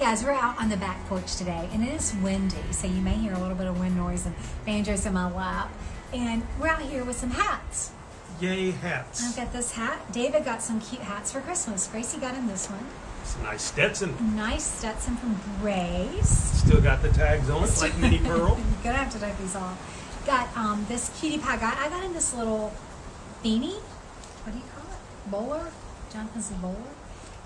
Guys, we're out on the back porch today, and it is windy, so you may hear a little bit of wind noise and banjos in my lap. And we're out here with some hats. Yay, hats. I've got this hat. David got some cute hats for Christmas. Gracie got him this one. It's a nice Stetson. Nice Stetson from Grace. Still got the tags on it, like Mini Pearl. You're gonna have to take these off. Got this cutie pie guy. I got him this little beanie. What do you call it? Bowler? Jonathan's a bowler.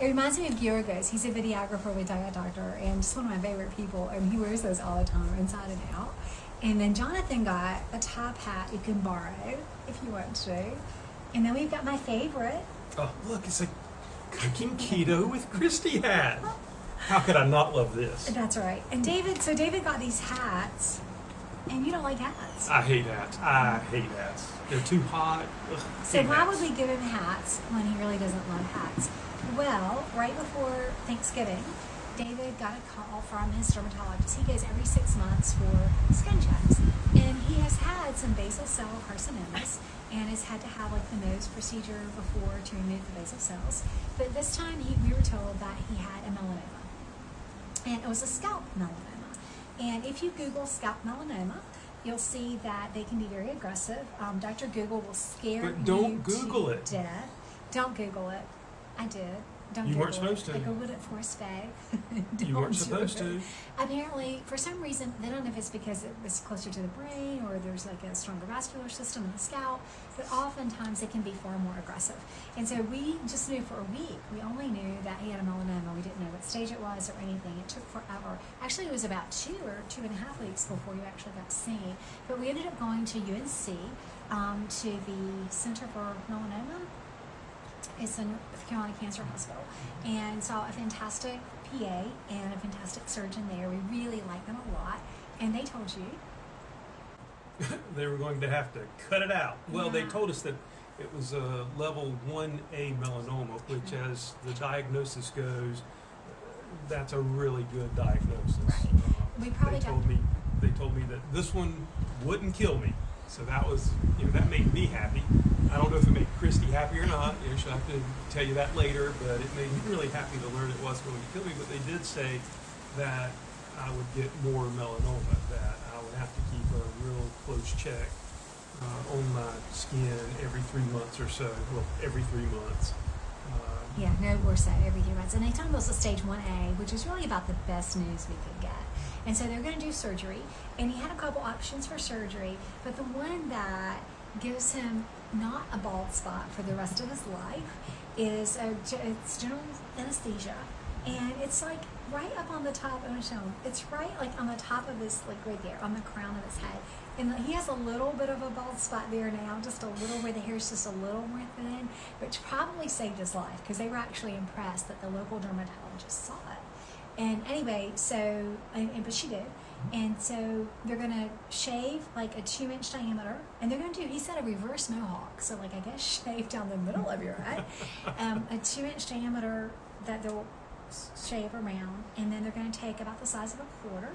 It reminds me of Georgos. He's a videographer with Diet Doctor, and just one of my favorite people. And he wears those all the time, inside and out. And then Jonathan got a top hat you can borrow if you want to. And then we've got my favorite. Oh, look, it's a Cooking Keto with Kristie hat. How could I not love this? That's right. And David got these hats, and you don't like hats. I hate hats. They're too hot. Ugh, So why hats. would we give him hats when he really doesn't love hats? Well, right before Thanksgiving, David got a call from his dermatologist. He goes every 6 months for skin checks. And he has had some basal cell carcinomas and has had to have like the nose procedure before to remove the basal cells. But this time we were told that he had a melanoma. And it was a scalp melanoma. And if you Google scalp melanoma, you'll see that they can be very aggressive. Dr. Google will scare you But don't Google it. death. Don't Google it. I did. Don't You Google weren't supposed to. I Googled it for a spag. You weren't supposed to. Apparently, for some reason, they don't know if it's because it's closer to the brain or there's like a stronger vascular system in the scalp, but oftentimes it can be far more aggressive. And so we just knew for a week. We only knew that he had a melanoma. We didn't know what stage it was or anything. It took forever. Actually, it was about 2 or 2.5 weeks before you actually got seen. But we ended up going to UNC, to the Center for Melanoma. It's in North Carolina Cancer Hospital, and saw a fantastic PA and a fantastic surgeon there. We really liked them a lot, and they told you They were going to have to cut it out. Well, they Yeah. told us that it was a level 1A melanoma, which as the diagnosis goes, that's a really good diagnosis. Right. We probably They told me that this one wouldn't kill me. So that was, that made me happy. I don't know if it made Kristie happy or not. She'll have to tell you that later, but it made me really happy to learn it was going to kill me. But they did say that I would get more melanoma, that I would have to keep a real close check on my skin every 3 months or so. Well, every 3 months. Yeah, no worse than every 3 months. And they told us a stage 1A, which is really about the best news we could get. And so they're going to do surgery. And he had a couple options for surgery, but the one that gives him not a bald spot for the rest of his life is it's general anesthesia. And it's like right up on the top, I'm going to show him. It's right like on the top of his, like right there, on the crown of his head. And he has a little bit of a bald spot there now, just a little where the hair's just a little more thin, which probably saved his life because they were actually impressed that the local dermatologist saw it. And anyway, but she did. And so they're going to shave like a 2-inch diameter, and they're going to do, he said, a reverse mohawk. So like, I guess shave down the middle of your head, a 2-inch diameter that they'll shave around, and then they're going to take about the size of a quarter,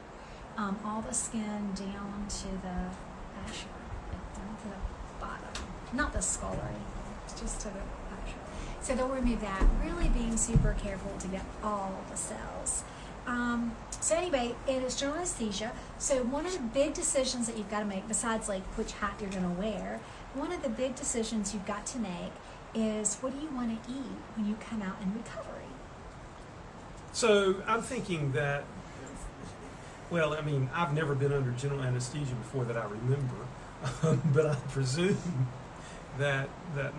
all the skin down to the fascia, like down to the bottom, not the skull or anything, just to the fascia. So they'll remove that, really being super careful to get all the cells. So anyway, it is general anesthesia. So one of the big decisions that you've got to make, besides like which hat you're going to wear, one of the big decisions you've got to make is what do you want to eat when you come out in recovery? So I'm thinking that, well, I mean, I've never been under general anesthesia before that I remember, but I presume that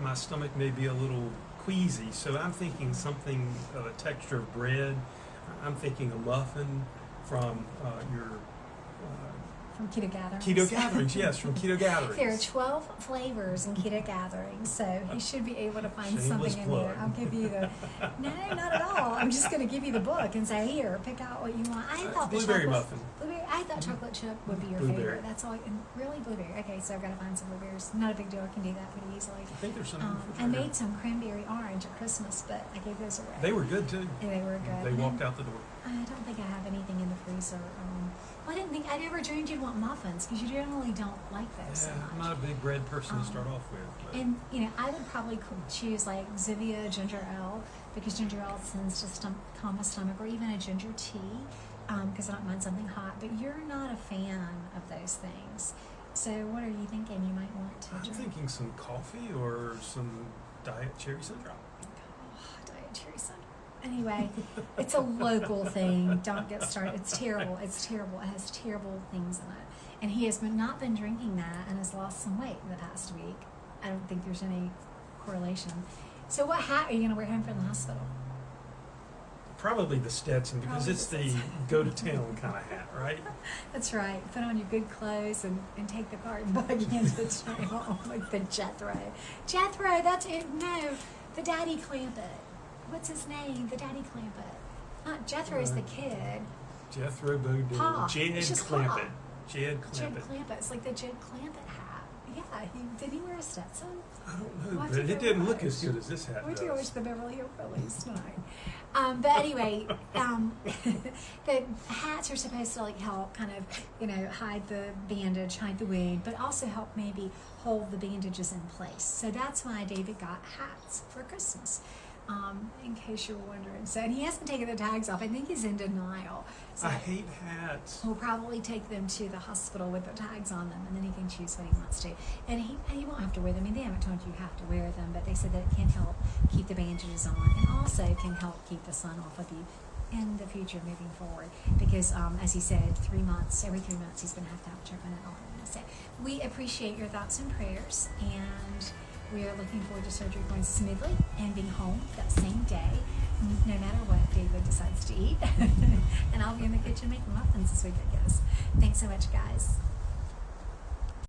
my stomach may be a little queasy. So I'm thinking something of a texture of bread. I'm thinking a muffin from your From Keto Gatherings. Keto Gatherings, yes, from Keto Gatherings. There are 12 flavors in Keto Gatherings, so he should be able to find Shameless something in plug. there. I'll give you the... No, not at all. I'm just going to give you the book and say, here, pick out what you want. I thought the blueberry chocolate, muffin. I thought chocolate chip would be your Blueberry. favorite. That's all. And really, blueberry. Okay, so I've got to find some blueberries. Not a big deal. I can do that pretty easily. I think there's some. I made some cranberry orange at Christmas, but I gave those away. They were good too. Yeah, they were good. They walked out the door. I don't think I have anything in the freezer. I never dreamed you'd want muffins because you generally don't like those so Yeah, much. I'm not a big bread person to start off with. But And I would probably choose like Zivia ginger ale because ginger ale sends to calm my stomach, or even a ginger tea, because I don't mind something hot. But you're not a fan of those things. So what are you thinking you might want to drink? I'm thinking some coffee or some diet cherry sun-drop. Oh, diet cherry sun. Anyway, it's a local thing. Don't get started. It's terrible. It's terrible. It has terrible things in it. And he has not been drinking that and has lost some weight in the past week. I don't think there's any correlation. So what hat are you going to wear home from the hospital? Probably the Stetson, because Probably it's the the Stetson. go-to-town kind of hat, right? That's right. Put on your good clothes and take the cart and buggy into the trail like the Jethro. Jethro, that's it. No, the Daddy Clampett. What's his name? The Daddy Clampett. Not Jethro is the kid. Jethro Bodine. Pa. Jed It's just Clampett. Pa. Jed Jed Clampett. Clampett. It's like the Jed Clampett hat. Yeah, did he wear a Stetson? I don't know, Why'd but you it go didn't look watch? as good as this hat Where'd you does. watch the Beverly Hillbillies tonight? But anyway, the hats are supposed to like help kind of, hide the bandage, hide the wound, but also help maybe hold the bandages in place. So that's why David got hats for Christmas, in case you're wondering. So, and he hasn't taken the tags off. I think he's in denial. So I hate hats. we'll probably take them to the hospital with the tags on them, and then he can choose what he wants to. And he won't have to wear them. I mean, they haven't told you you have to wear them, but they said that it can help keep the bandages on, and also can help keep the sun off of you in the future moving forward. Because, as he said, every 3 months, he's going to have treatment on. So we appreciate your thoughts and prayers, and we are looking forward to surgery going smoothly and being home that same day, no matter what David decides to eat. And I'll be in the kitchen making muffins this weekend, guys. Thanks so much, guys.